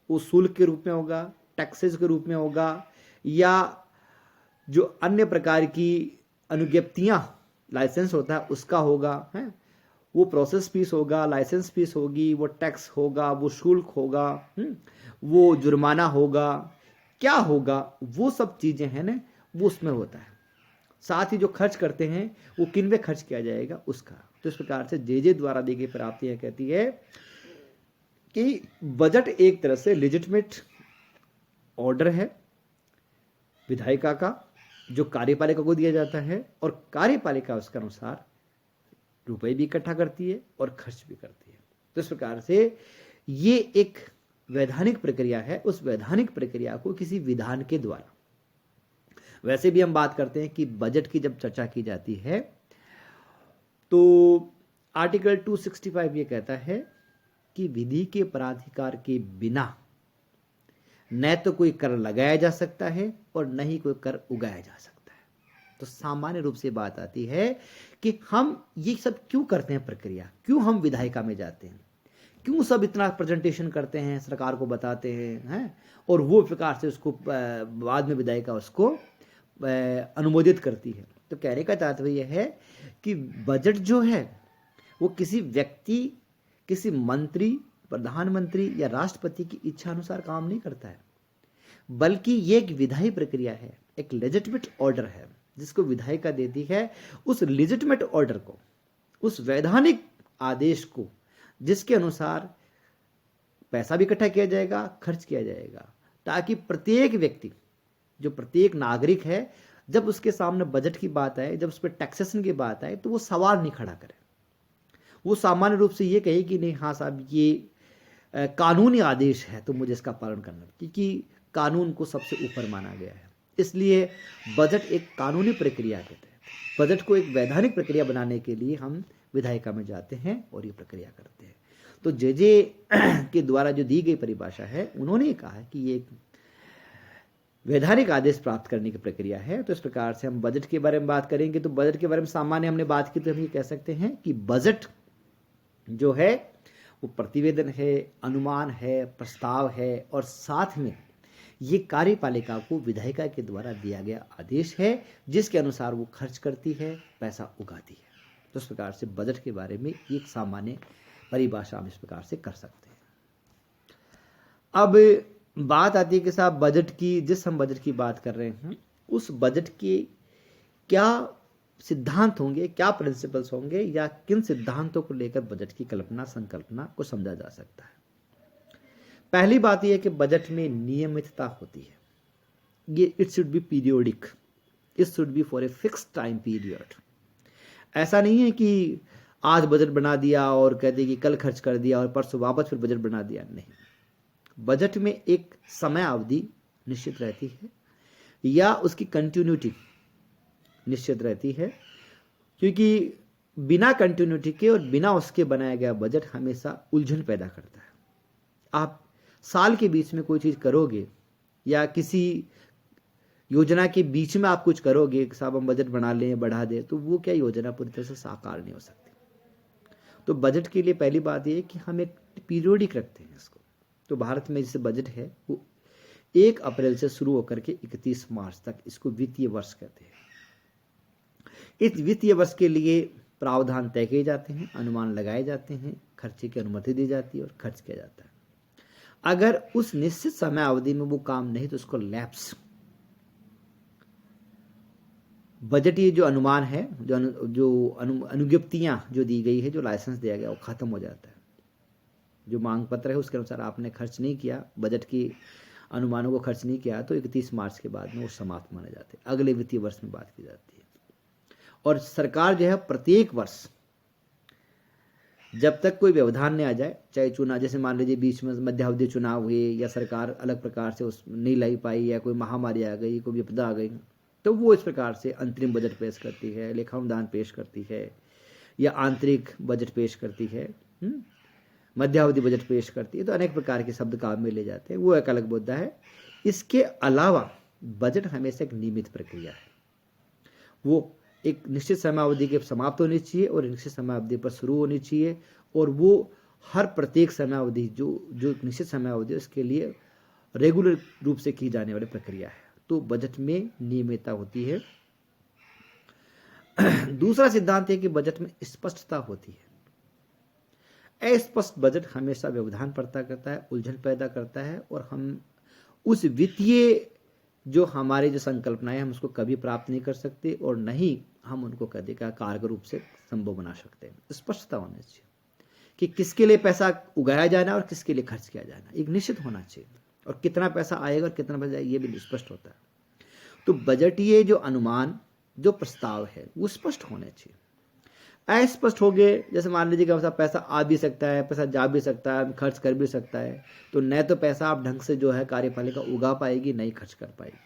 वो शुल्क के रूप में होगा, टैक्सेस के रूप में होगा, या जो अन्य प्रकार की अनुज्ञप्तियां लाइसेंस होता है उसका होगा, है वो प्रोसेस फीस होगा, लाइसेंस फीस होगी, वो टैक्स होगा, वो शुल्क होगा, वो जुर्माना होगा, क्या होगा, वो सब चीजें हैं ना, वो उसमें होता है। साथ ही जो खर्च करते हैं वो किन पे खर्च किया जाएगा उसका। तो इस प्रकार से जे द्वारा दी गई प्राप्तियां कहती है कि बजट एक तरह से लेजिटिमेट ऑर्डर है विधायिका का, जो कार्यपालिका को दिया जाता है, और कार्यपालिका उसके अनुसार रुपए भी इकट्ठा करती है और खर्च भी करती है। तो इस प्रकार से ये एक वैधानिक प्रक्रिया है, उस वैधानिक प्रक्रिया को किसी विधान के द्वारा, वैसे भी हम बात करते हैं कि बजट की जब चर्चा की जाती है तो आर्टिकल 265 ये कहता है कि विधि के प्राधिकार के बिना न तो कोई कर लगाया जा सकता है और न ही कोई कर उगाया जा सकता है। तो सामान्य रूप से बात आती है कि हम ये सब क्यों करते हैं प्रक्रिया, क्यों हम विधायिका में जाते हैं, क्यों सब इतना प्रेजेंटेशन करते हैं, सरकार को बताते हैं और वो प्रकार से उसको बाद में विधायिका उसको अनुमोदित करती है। तो कहने का तात्पर्य है कि बजट जो है वो किसी व्यक्ति, किसी मंत्री, प्रधानमंत्री या राष्ट्रपति की इच्छा अनुसार काम नहीं करता है, बल्कि ये एक विधायी प्रक्रिया है, एक लेजिटिमेट ऑर्डर है जिसको विधायिका देती है। उस लेजिटिमेट ऑर्डर को, उस वैधानिक आदेश को, जिसके अनुसार पैसा भी इकट्ठा किया जाएगा, खर्च किया जाएगा, ताकि प्रत्येक व्यक्ति, जो प्रत्येक नागरिक है, जब उसके सामने बजट की बात आए, जब उस पर टैक्सेशन की बात आए, तो वो सवाल नहीं खड़ा करे, वो सामान्य रूप से ये कहे कि नहीं हाँ साहब ये कानूनी आदेश है तो मुझे इसका पालन करना, क्योंकि कानून को सबसे ऊपर माना गया है। इसलिए बजट एक कानूनी प्रक्रिया के तहत, बजट को एक वैधानिक प्रक्रिया बनाने के लिए हम विधायिका में जाते हैं और ये प्रक्रिया करते हैं। तो जे के द्वारा जो दी गई परिभाषा है, उन्होंने कहा है कि ये एक वैधानिक आदेश प्राप्त करने की प्रक्रिया है। तो इस प्रकार से हम बजट के बारे में बात करेंगे। तो बजट के बारे में सामान्य हमने बात की, तो हम ये कह सकते हैं कि बजट जो है वो प्रतिवेदन है, अनुमान है, प्रस्ताव है, और साथ में ये कार्यपालिका को विधायिका के द्वारा दिया गया आदेश है जिसके अनुसार वो खर्च करती है, पैसा उगाती है। तो इस प्रकार से बजट के बारे में एक सामान्य परिभाषा हम इस प्रकार से कर सकते हैं। अब बात आती है कि साहब बजट की, जिस हम बजट की बात कर रहे हैं उस बजट के क्या सिद्धांत होंगे, क्या प्रिंसिपल्स होंगे, या किन सिद्धांतों को लेकर बजट की कल्पना, संकल्पना को समझा जा सकता है। पहली बात यह है कि बजट में नियमितता होती है। ये it should be periodic, it should be for a fix time period. ऐसा नहीं है कि आज बजट बना दिया और कहते कि कल खर्च कर दिया और परसों वापस फिर बजट बना दिया, नहीं। बजट में एक समय अवधि निश्चित रहती है या उसकी कंटिन्यूटी निश्चित रहती है, क्योंकि बिना कंटिन्यूटी के और बिना उसके बनाया गया बजट हमेशा उलझन पैदा करता है। आप साल के बीच में कोई चीज़ करोगे या किसी योजना के बीच में आप कुछ करोगे, साहब हम बजट बना लें, बढ़ा दें, तो वो क्या योजना पूरी तरह से साकार नहीं हो सकती। तो बजट के लिए पहली बात ये है कि हम एक पीरियोडिक रखते हैं इसको। तो भारत में जैसे बजट है वो 1 अप्रैल से शुरू होकर के 31 मार्च तक, इसको वित्तीय वर्ष कहते हैं। इस वित्तीय वर्ष के लिए प्रावधान तय किए जाते हैं, अनुमान लगाए जाते हैं, खर्चे की अनुमति दी जाती है और खर्च किया जाता है। अगर उस निश्चित समय अवधि में वो काम नहीं तो उसको लैप्स, बजटीय जो अनुमान है, जो अनुज्ञप्तियां जो दी गई है, जो लाइसेंस दिया गया, वो खत्म हो जाता है। जो मांग पत्र है उसके अनुसार आपने खर्च नहीं किया, बजट की अनुमानों को खर्च नहीं किया, तो 31 मार्च के बाद में वो समाप्त माने जाते हैं। अगले वित्तीय वर्ष में बात की जाती है। और सरकार जो है प्रत्येक वर्ष जब तक कोई व्यवधान नहीं आ जाए, चाहे चुनाव, जैसे मान लीजिए बीच में मध्यावधि चुनाव हुए या सरकार अलग प्रकार से उस नहीं लाई पाई या कोई महामारी आ गई, कोई विपदा आ गई, तो वो इस प्रकार से अंतरिम बजट पेश करती है, लेखानुदान पेश करती है या आंतरिक बजट पेश करती है, मध्यावधि बजट पेश करती है। तो अनेक प्रकार के शब्द काम में ले जाते हैं, वो एक अलग मुद्दा है। इसके अलावा बजट हमेशा एक नियमित प्रक्रिया है। वो एक निश्चित समयावधि के समाप्त होनी चाहिए और निश्चित समयावधि पर शुरू होनी चाहिए, और वो हर प्रत्येक समयावधि जो निश्चित समयावधि है उसके लिए रेगुलर रूप से की जाने वाली प्रक्रिया है। तो बजट में नियमितता होती है। दूसरा सिद्धांत है कि बजट में स्पष्टता होती है। अस्पष्ट बजट हमेशा व्यवधान पैदा करता है, उलझन पैदा करता है, और हम उस वित्तीय जो हमारी जो संकल्पनाएं हम उसको कभी प्राप्त नहीं कर सकते, और नहीं हम उनको कभी का कारगर रूप से संभव बना सकते हैं। स्पष्टता होनी चाहिए कि किसके लिए पैसा उगाया जाना है और किसके लिए खर्च किया जाना, एक निश्चित होना चाहिए, और कितना पैसा आएगा और कितना पैसा जाएगा ये भी स्पष्ट होता है। तो बजटीय जो अनुमान, जो प्रस्ताव है वो स्पष्ट होने चाहिए। अस्पष्ट हो गए, जैसे मान लीजिए कि पैसा आ भी सकता है, पैसा जा भी सकता है, खर्च कर भी सकता है, तो न तो पैसा आप ढंग से जो है कार्यपालिका उगा पाएगी, नहीं खर्च कर पाएगी।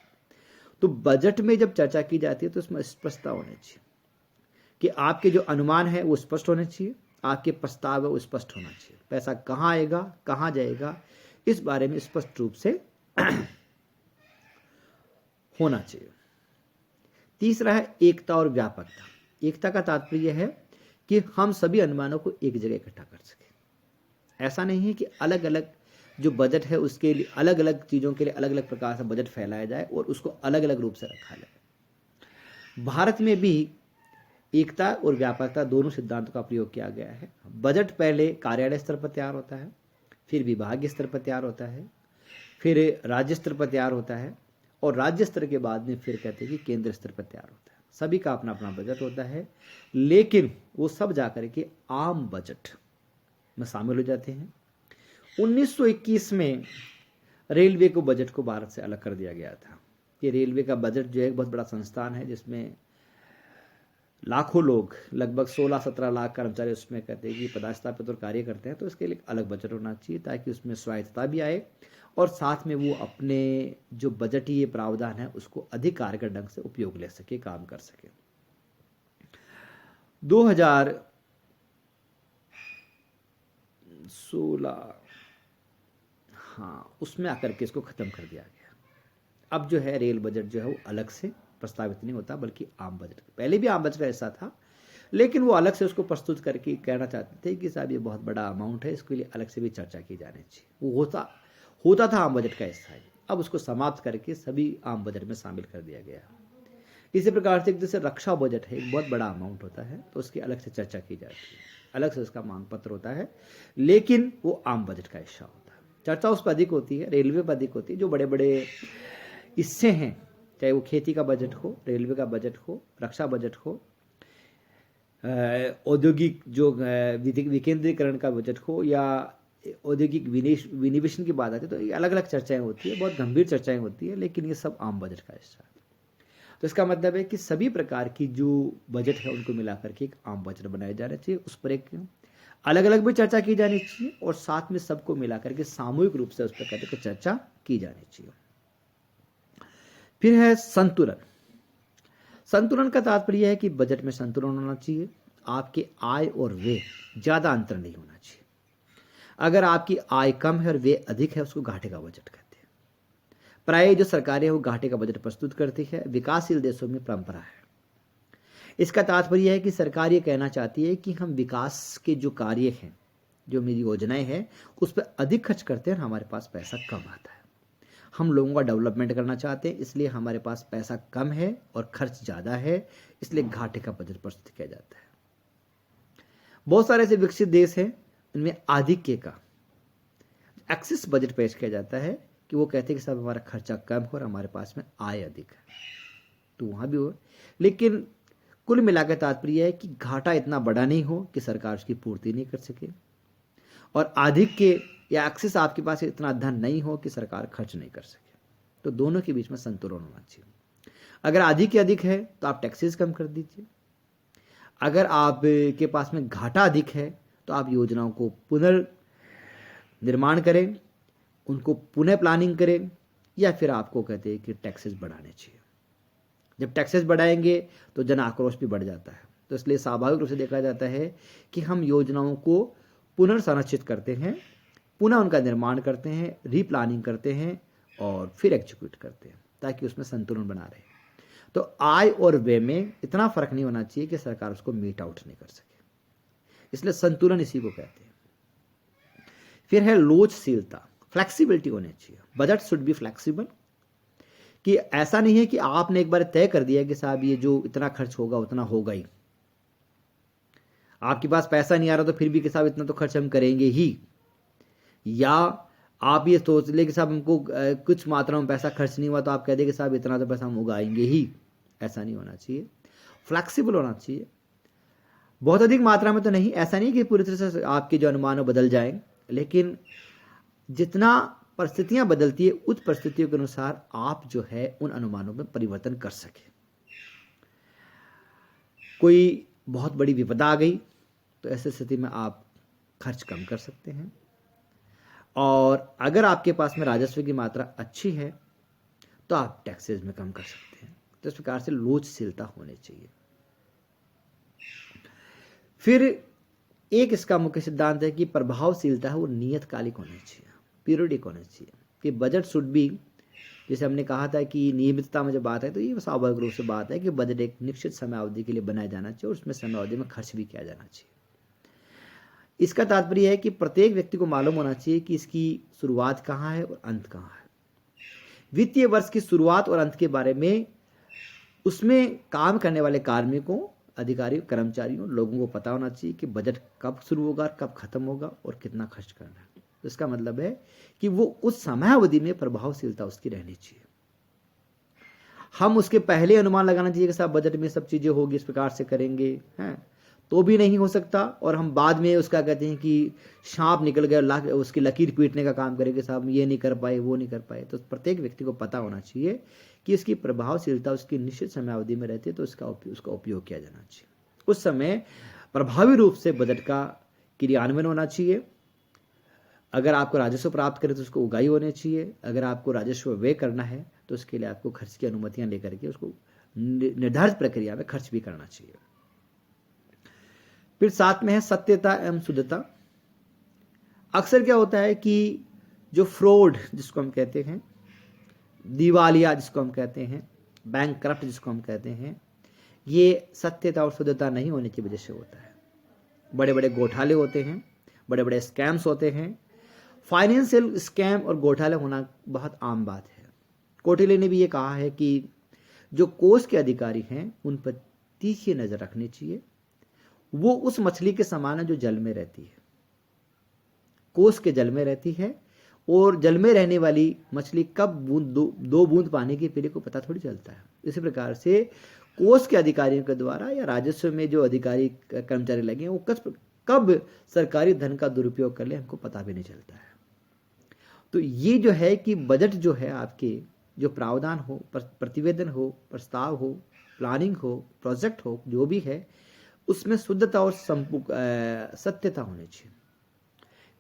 तो बजट में जब चर्चा की जाती है तो उसमें स्पष्टता होनी चाहिए कि आपके जो अनुमान है वो स्पष्ट होने चाहिए, आपके प्रस्ताव है वो स्पष्ट होना चाहिए, पैसा कहाँ आएगा, कहाँ जाएगा, इस बारे में स्पष्ट रूप से होना चाहिए। तीसरा है एकता और व्यापकता। एकता का तात्पर्य है कि हम सभी अनुमानों को एक जगह इकट्ठा कर सकें। ऐसा नहीं है कि अलग अलग जो बजट है उसके लिए अलग अलग चीज़ों के लिए अलग अलग प्रकार से बजट फैलाया जाए और उसको अलग अलग रूप से रखा जाए। भारत में भी एकता और व्यापकता दोनों सिद्धांतों का प्रयोग किया गया है। बजट पहले कार्यालय स्तर पर तैयार होता है, फिर विभागीय स्तर पर तैयार होता है, फिर राज्य स्तर पर तैयार होता है, और राज्य स्तर के बाद में फिर कहते हैं कि केंद्र स्तर पर तैयार होता है। सभी का अपना अपना बजट होता है, लेकिन वो सब जाकर के आम बजट में शामिल हो जाते हैं। 1921 में रेलवे को बजट को भारत से अलग कर दिया गया था। कि रेलवे का बजट जो है एक बहुत बड़ा संस्थान है जिसमें लाखों लोग, लगभग 16-17 लाख कर्मचारी उसमें कहते हैं कि पदस्थापित और कार्य करते हैं, तो इसके लिए अलग बजट होना चाहिए ताकि उसमें स्वायत्तता भी आए और साथ में वो अपने जो बजटीय प्रावधान है उसको अधिक कारगर ढंग से उपयोग ले सके, काम कर सके। 2016 उसमें आकर के इसको खत्म कर दिया गया। अब जो है रेल बजट जो है वो अलग से प्रस्तावित नहीं होता, बल्कि आम बजट, पहले भी आम बजट ऐसा था, लेकिन वो अलग से उसको प्रस्तुत करके कहना चाहते थे कि साहब ये बहुत बड़ा अमाउंट है, इसके लिए अलग से भी चर्चा की जानी चाहिए। वो होता था आम बजट का हिस्सा है, अब उसको समाप्त करके सभी आम बजट में शामिल कर दिया गया। इसी प्रकार से जैसे रक्षा बजट है, एक बहुत बड़ा अमाउंट होता है, तो उसकी अलग से चर्चा की जाती है, अलग से उसका मांग पत्र होता है, लेकिन वो आम बजट का हिस्सा होता है। चर्चा उस पर अधिक होती है, रेलवे पर अधिक होती है। जो बड़े बड़े हिस्से हैं, चाहे वो खेती का बजट हो, रेलवे का बजट हो, रक्षा बजट हो, औद्योगिक जो विकेंद्रीकरण का बजट हो, या औद्योगिक विनिवेशन की बात आती है, तो ये अलग अलग चर्चाएं होती है, बहुत गंभीर चर्चाएं होती है, लेकिन ये सब आम बजट का हिस्सा है। तो इसका मतलब है कि सभी प्रकार की जो बजट है उनको मिलाकर के एक आम बजट बनाया जाना चाहिए, उस पर एक अलग अलग भी चर्चा की जानी चाहिए, और साथ में सबको मिलाकर के सामूहिक रूप से उस पर कहते हैं चर्चा की जानी चाहिए। फिर है संतुलन। संतुलन का तात्पर्य है कि बजट में संतुलन होना चाहिए, आपके आय और व्यय ज्यादा अंतर नहीं होना चाहिए। अगर आपकी आय कम है और व्यय अधिक है, उसको घाटे का बजट कहते हैं। प्राय जो सरकारें हैं वो घाटे का बजट प्रस्तुत करती है, विकासशील देशों में परंपरा है। इसका तात्पर्य है कि सरकार ये कहना चाहती है कि हम विकास के जो कार्य हैं, जो मेरी योजनाएं हैं, उस पर अधिक खर्च करते हैं, हमारे पास पैसा कम आता है। हम लोगों का डेवलपमेंट करना चाहते हैं, इसलिए हमारे पास पैसा कम है और खर्च ज़्यादा है, इसलिए घाटे का बजट प्रस्तुत किया जाता है। बहुत सारे ऐसे विकसित देश हैं, उनमें आधिक्य का एक्सेस बजट पेश किया जाता है कि वो कहते हैं कि सब हमारा खर्चा कम हो और हमारे पास में आय अधिक है, तो वहाँ भी हो। लेकिन कुल मिलाकर तात्पर्य है कि घाटा इतना बड़ा नहीं हो कि सरकार उसकी पूर्ति नहीं कर सके, और आधिक्य या एक्सेस आपके पास इतना धन नहीं हो कि सरकार खर्च नहीं कर सके। तो दोनों के बीच में संतुलन होना चाहिए। अगर आधिक्य अधिक है तो आप टैक्सेस कम कर दीजिए, अगर आपके पास में घाटा अधिक है तो आप योजनाओं को पुनर्निर्माण करें, उनको पुनः प्लानिंग करें, या फिर आपको कहते हैं कि टैक्सेस बढ़ाने चाहिए। जब टैक्सेस बढ़ाएंगे तो जन आक्रोश भी बढ़ जाता है, तो इसलिए स्वाभाविक रूप से देखा जाता है कि हम योजनाओं को पुनर्संरचित करते हैं, पुनः उनका निर्माण करते हैं, रीप्लानिंग करते हैं और फिर एग्जीक्यूट करते हैं, ताकि उसमें संतुलन बना रहे। तो आय और व्यय में इतना फर्क नहीं होना चाहिए कि सरकार उसको मीट आउट नहीं कर सके, इसलिए संतुलन इसी को कहते हैं। फिर है लोचशीलता, फ्लेक्सिबिलिटी होनी चाहिए। बजट शुड बी फ्लेक्सिबल, कि ऐसा नहीं है कि आपने एक बार तय कर दिया कि साहब ये जो इतना खर्च होगा उतना होगा ही, आपके पास पैसा नहीं आ रहा तो फिर भी कि साहब इतना तो खर्च हम करेंगे ही, या आप ये सोच ले कि साहब हमको कुछ मात्रा में पैसा खर्च नहीं हुआ तो आप कह दें कि साहब इतना तो पैसा हम उगाएंगे ही। ऐसा नहीं होना चाहिए, फ्लैक्सिबल होना चाहिए। बहुत अधिक मात्रा में तो नहीं, ऐसा नहीं कि पूरी तरह से आपके जो अनुमान बदल जाएं, लेकिन जितना परिस्थितियां बदलती है उस परिस्थितियों के अनुसार आप जो है उन अनुमानों में परिवर्तन कर सके। कोई बहुत बड़ी विपदा आ गई तो ऐसी स्थिति में आप खर्च कम कर सकते हैं, और अगर आपके पास में राजस्व की मात्रा अच्छी है तो आप टैक्सेस में कम कर सकते हैं। तो इस प्रकार से लोचशीलता होनी चाहिए। फिर एक इसका मुख्य सिद्धांत है कि प्रभावशीलता है वो नियतकालिक होनी चाहिए, पीरियडिक होनी चाहिए। कि बजट शुड बी, जैसे हमने कहा था कि नियमितता में जब बात है तो ये स्वाभाविक रूप से बात है कि बजट एक निश्चित समय अवधि के लिए बनाया जाना चाहिए और उसमें समय अवधि में खर्च भी किया जाना चाहिए। इसका तात्पर्य है कि प्रत्येक व्यक्ति को मालूम होना चाहिए कि इसकी शुरुआत कहाँ है और अंत कहाँ है। वित्तीय वर्ष की शुरुआत और अंत के बारे में उसमें काम करने वाले कार्मिकों, अधिकारियों, कर्मचारियों, लोगों को पता होना चाहिए कि बजट कब शुरू होगा, कब खत्म होगा और कितना खर्च करना है। तो इसका मतलब है कि वो उस समयावधि में प्रभावशीलता उसकी रहनी चाहिए। हम उसके पहले अनुमान लगाना चाहिए कि साहब बजट में सब चीज़ें होगी, इस प्रकार से करेंगे, हैं, तो भी नहीं हो सकता। और हम बाद में उसका कहते हैं कि सांप निकल गया, उसकी लकीर पीटने का काम करेंगे, साहब ये नहीं कर पाए, वो नहीं कर पाए। तो प्रत्येक व्यक्ति को पता होना चाहिए कि इसकी प्रभावशीलता उसकी निश्चित समयावधि में रहती है, तो उसका उपयोग किया जाना चाहिए। उस समय प्रभावी रूप से बजट का क्रियान्वयन होना चाहिए। अगर आपको राजस्व प्राप्त करे तो उसको उगाही होनी चाहिए। अगर आपको राजस्व व्यय करना है तो उसके लिए आपको खर्च की अनुमतियां लेकर के उसको निर्धारित प्रक्रिया में खर्च भी करना चाहिए। फिर साथ में है सत्यता एवं शुद्धता। अक्सर क्या होता है कि जो फ्रॉड जिसको हम कहते हैं, दिवालिया जिसको हम कहते हैं, बैंकक्रप्ट जिसको हम कहते हैं, ये सत्यता और शुद्धता नहीं होने की वजह से होता है। बड़े बड़े घोटाले होते हैं, बड़े बड़े स्कैम्स होते हैं। फाइनेंशियल स्कैम और घोटाले होना बहुत आम बात है। कौटिल्य ने भी ये कहा है कि जो कोष के अधिकारी हैं उन पर तीखी नजर रखनी चाहिए। वो उस मछली के समान है जो जल में रहती है, कोष के जल में रहती है, और जल में रहने वाली मछली कब दो बूंद पानी की पीने को पता थोड़ी चलता है। इसी प्रकार से कोष के अधिकारियों के द्वारा या राजस्व में जो अधिकारी कर्मचारी लगे हैं वो कब सरकारी धन का दुरुपयोग कर ले हमको पता भी नहीं चलता है। तो ये जो है कि बजट जो है आपके जो प्रावधान हो, प्रतिवेदन हो, प्रस्ताव हो, प्लानिंग हो, प्रोजेक्ट हो, जो भी है उसमें शुद्धता और सत्यता होनी चाहिए।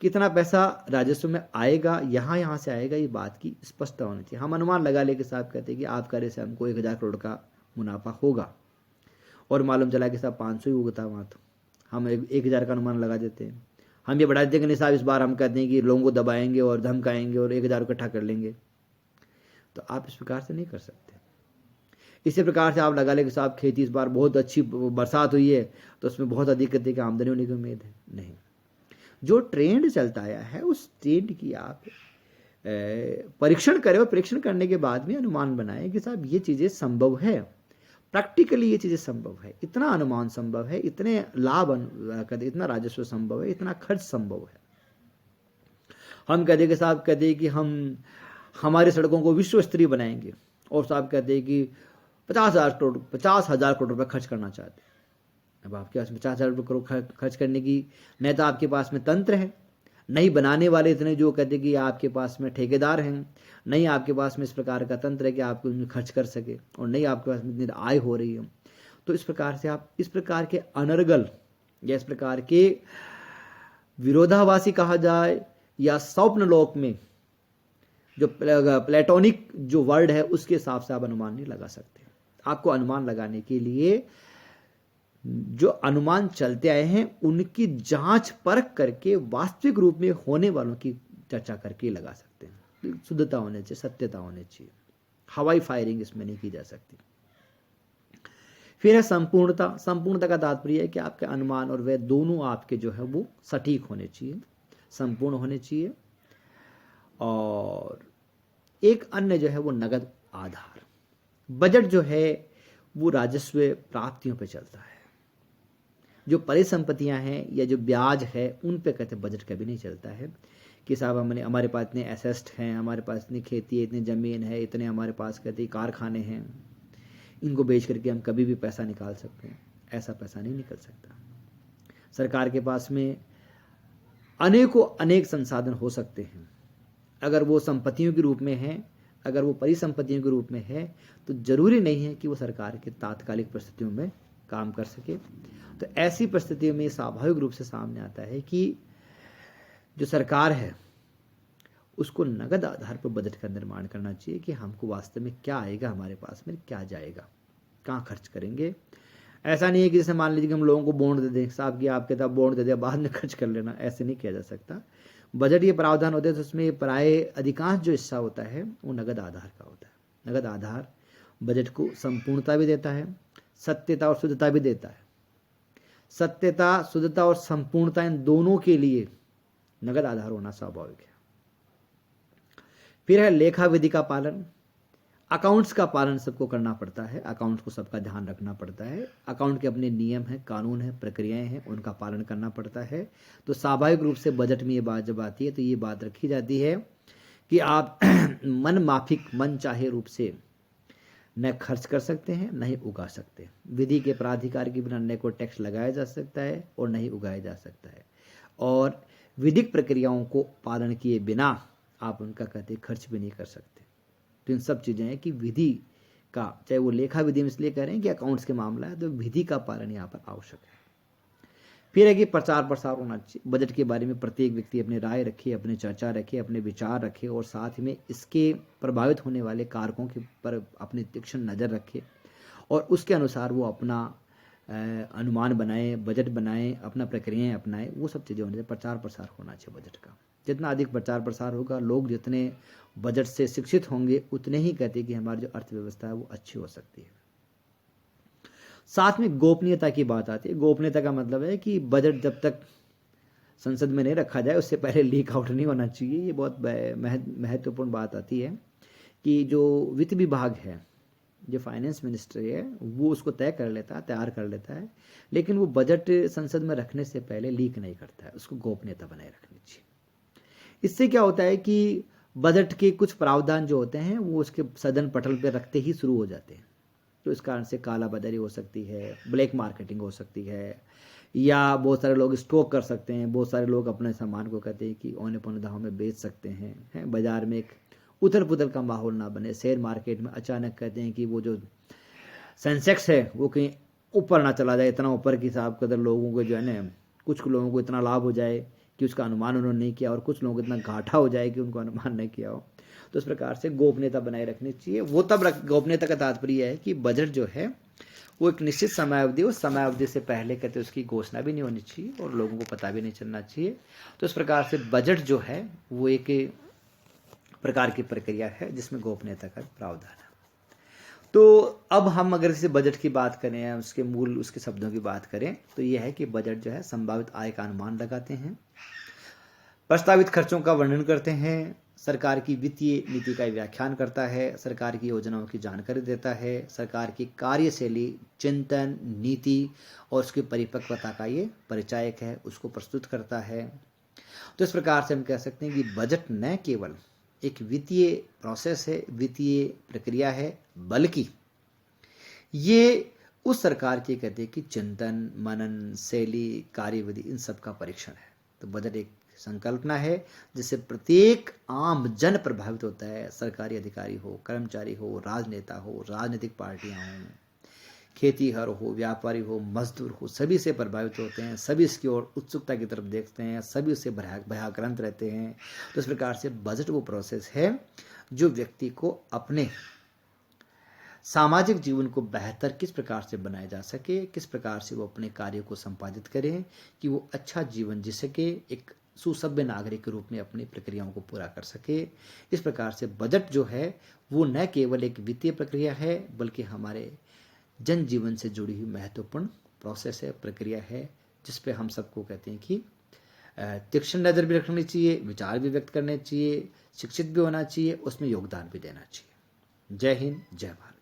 कितना पैसा राजस्व में आएगा, यहाँ से आएगा, ये बात की स्पष्टता होनी चाहिए। हम अनुमान लगा ले कि साहब कहते हैं कि आप कार्य से हमको 1000 करोड़ का मुनाफा होगा और मालूम चला कि साहब 500 ही उगता वहाँ, तो हम 1000 का अनुमान लगा देते हैं। हम ये बढ़ा देते हैं कि नहीं साहब इस बार हम कहते हैं कि लोगों को दबाएंगे और धमकाएंगे और 1000 इकट्ठा कर लेंगे। तो आप इस प्रकार से नहीं कर सकते। इसी प्रकार से आप लगा ले कि साहब खेती इस बार बहुत अच्छी बरसात हुई है तो उसमें बहुत अधिक गति की आमदनी होने की उम्मीद है। नहीं, जो ट्रेंड चलता आया है उस ट्रेंड की आप परीक्षण करें और परीक्षण करने के बाद में अनुमान बनाएं कि साहब ये चीज़ें संभव है, प्रैक्टिकली ये चीज़ें संभव है, इतना अनुमान संभव है, इतने लाभ इतना राजस्व संभव है, इतना खर्च संभव है। हम कहते कि साहब कहते कि हम हमारी सड़कों को विश्व स्तरीय बनाएंगे और साहब कहते हैं कि 50,000 करोड़ रुपये खर्च करना चाहते हैं। अब आपके पास 50,000 करोड़ खर्च करने की न तो आपके पास में तंत्र है, नहीं बनाने वाले इतने जो कहते कि आपके पास में ठेकेदार हैं, नहीं आपके पास में इस प्रकार का तंत्र है कि आप खर्च कर सके, और नहीं आपके पास में इतनी आय हो रही है। तो इस प्रकार से आप इस प्रकार के अनर्गल या इस प्रकार के विरोधाभासी कहा जाए या स्वप्न लोक में जो प्लेटोनिक जो वर्ड है उसके हिसाब से आप अनुमान नहीं लगा सकते। आपको अनुमान लगाने के लिए जो अनुमान चलते आए हैं उनकी जांच परख करके वास्तविक रूप में होने वालों की चर्चा करके लगा सकते हैं। शुद्धता होनी चाहिए, सत्यता होनी चाहिए, हवाई फायरिंग इसमें नहीं की जा सकती। फिर है संपूर्णता। संपूर्णता का तात्पर्य है कि आपके अनुमान और वे दोनों आपके जो है वो सटीक होने चाहिए, संपूर्ण होने चाहिए। और एक अन्य जो है वो नगद आधार। बजट जो है वो राजस्व प्राप्तियों पे चलता है। जो परिसंपत्तियां हैं या जो ब्याज है उन पे कहते बजट कभी नहीं चलता है कि साहब हमने हमारे पास इतने एसेस्ट हैं, हमारे पास इतनी खेती है, इतनी ज़मीन है, इतने हमारे पास कहते कारखाने हैं, इनको बेच करके हम कभी भी पैसा निकाल सकते हैं। ऐसा पैसा नहीं निकल सकता। सरकार के पास में अनेकों अनेक संसाधन हो सकते हैं। अगर वो संपत्तियों के रूप में हैं, अगर वो परिसंपत्तियों के रूप में है, तो जरूरी नहीं है कि वो सरकार के तात्कालिक परिस्थितियों में काम कर सके। तो ऐसी परिस्थितियों में स्वाभाविक रूप से सामने आता है कि जो सरकार है उसको नगद आधार पर बजट का निर्माण करना चाहिए कि हमको वास्तव में क्या आएगा, हमारे पास में क्या जाएगा, कहाँ खर्च करेंगे। ऐसा नहीं है कि जैसे मान लीजिए कि हम लोगों को बॉन्ड दे दें, साहब की आपके साथ बॉन्ड दे दिया, बाद में खर्च कर लेना, ऐसे नहीं किया जा सकता। बजट ये प्रावधान होते हैं तो उसमें प्राय अधिकांश जो हिस्सा होता है वो नगद आधार का होता है। नगद आधार बजट को संपूर्णता भी देता है, सत्यता और शुद्धता भी देता है। सत्यता, शुद्धता और संपूर्णता इन दोनों के लिए नगद आधार होना स्वाभाविक है। फिर है लेखा विधि का पालन। अकाउंट्स का पालन सबको करना पड़ता है, अकाउंट्स को सबका ध्यान रखना पड़ता है। अकाउंट के अपने नियम हैं, कानून हैं, प्रक्रियाएं हैं, उनका पालन करना पड़ता है। तो स्वाभाविक रूप से बजट में ये बात जब आती है तो ये बात रखी जाती है कि आप मन माफिक, मन चाहे रूप से न खर्च कर सकते हैं, न ही उगा सकते। विधि के प्राधिकार के बिना न को टैक्स लगाया जा सकता है और न ही उगाया जा सकता है। और विधिक प्रक्रियाओं को पालन किए बिना आप उनका कहते खर्च भी नहीं कर सकते। तो इन सब चीज़ें हैं कि विधि का, चाहे वो लेखा विधि में इसलिए कह रहे हैं कि अकाउंट्स के मामला है, तो विधि का पालन यहाँ पर आवश्यक है। फिर है कि प्रचार प्रसार होना चाहिए। बजट के बारे में प्रत्येक व्यक्ति अपनी राय रखे, अपनी चर्चा रखे, अपने विचार रखे और साथ में इसके प्रभावित होने वाले कारकों के पर अपनी तीक्ष्ण नज़र रखे और उसके अनुसार वो अपना अनुमान बनाए, बजट बनाए, अपना प्रक्रियाएं अपनाए। वो सब चीज़ें होनी चाहिए। प्रचार प्रसार होना चाहिए बजट का। जितना अधिक प्रचार प्रसार होगा, लोग जितने बजट से शिक्षित होंगे, उतने ही कहते हैं कि हमारी जो अर्थव्यवस्था है वो अच्छी हो सकती है। साथ में गोपनीयता की बात आती है। गोपनीयता का मतलब है कि बजट जब तक संसद में नहीं रखा जाए उससे पहले लीक आउट नहीं होना चाहिए। ये बहुत महत्वपूर्ण बात आती है कि जो वित्त विभाग है, जो फाइनेंस मिनिस्ट्री है, वो उसको तय कर लेता है, तैयार कर लेता है, लेकिन वो बजट संसद में रखने से पहले लीक नहीं करता है। उसको गोपनीयता बनाए रखनी चाहिए। इससे क्या होता है कि बजट के कुछ प्रावधान जो होते हैं वो उसके सदन पटल पर रखते ही शुरू हो जाते हैं। तो इस कारण से काला बाजारी हो सकती है, ब्लैक मार्केटिंग हो सकती है, या बहुत सारे लोग स्टॉक कर सकते हैं। बहुत सारे लोग अपने सामान को कहते हैं कि औने पौने दामों में बेच सकते हैं। बाजार में एक उथल पुथल का माहौल ना बने। शेयर मार्केट में अचानक कहते हैं कि वो जो सेंसेक्स है वो कहीं ऊपर ना चला जाए, इतना ऊपर कि साहब कदर लोगों को जो है ना, कुछ लोगों को इतना लाभ हो जाए कि उसका अनुमान उन्होंने नहीं किया और कुछ लोगों को इतना घाटा हो जाए कि उनको अनुमान नहीं किया हो। तो इस प्रकार से गोपनीयता बनाए रखनी चाहिए। वो तब गोपनीयता का तात्पर्य है कि बजट जो है वो एक निश्चित समयावधि, उस समयावधि से पहले कहते उसकी घोषणा भी नहीं होनी चाहिए और लोगों को पता भी नहीं चलना चाहिए। तो इस प्रकार से बजट जो है वो एक प्रकार की प्रक्रिया है जिसमें गोपनीयता का प्रावधान है। तो अब हम अगर इसे बजट की बात करें या उसके मूल, उसके शब्दों की बात करें, तो यह है कि बजट जो है संभावित आय का अनुमान लगाते हैं, प्रस्तावित खर्चों का वर्णन करते हैं, सरकार की वित्तीय नीति का व्याख्यान करता है, सरकार की योजनाओं की जानकारी देता है, सरकार की कार्यशैली, चिंतन, नीति और उसकी परिपक्वता का ये परिचायक है, उसको प्रस्तुत करता है। तो इस प्रकार से हम कह सकते हैं कि बजट न केवल एक वित्तीय प्रोसेस है, वित्तीय प्रक्रिया है, बल्कि ये उस सरकार की कहते हैं कि चिंतन, मनन, शैली, कार्यविधि, इन सब का परीक्षण है। तो बजट एक संकल्पना है जिससे प्रत्येक आम जन प्रभावित होता है। सरकारी अधिकारी हो, कर्मचारी हो, राजनेता हो, राजनीतिक पार्टियां हों, खेतीहर हो, व्यापारी हो, मजदूर हो, सभी से प्रभावित होते हैं। सभी इसकी ओर उत्सुकता की तरफ देखते हैं, सभी उससे भयाक्रांत रहते हैं। तो इस प्रकार से बजट वो प्रोसेस है जो व्यक्ति को अपने सामाजिक जीवन को बेहतर किस प्रकार से बनाया जा सके, किस प्रकार से वो अपने कार्य को संपादित करें कि वो अच्छा जीवन जी सके, एक सुसभ्य नागरिक के रूप में अपनी प्रक्रियाओं को पूरा कर सके। इस प्रकार से बजट जो है वो न केवल एक वित्तीय प्रक्रिया है बल्कि हमारे जन जीवन से जुड़ी हुई महत्वपूर्ण प्रोसेस है, प्रक्रिया है, जिस पे हम सबको कहते हैं कि तीक्ष्ण नज़र भी रखनी चाहिए, विचार भी व्यक्त करने चाहिए, शिक्षित भी होना चाहिए, उसमें योगदान भी देना चाहिए। जय हिंद, जय भारत।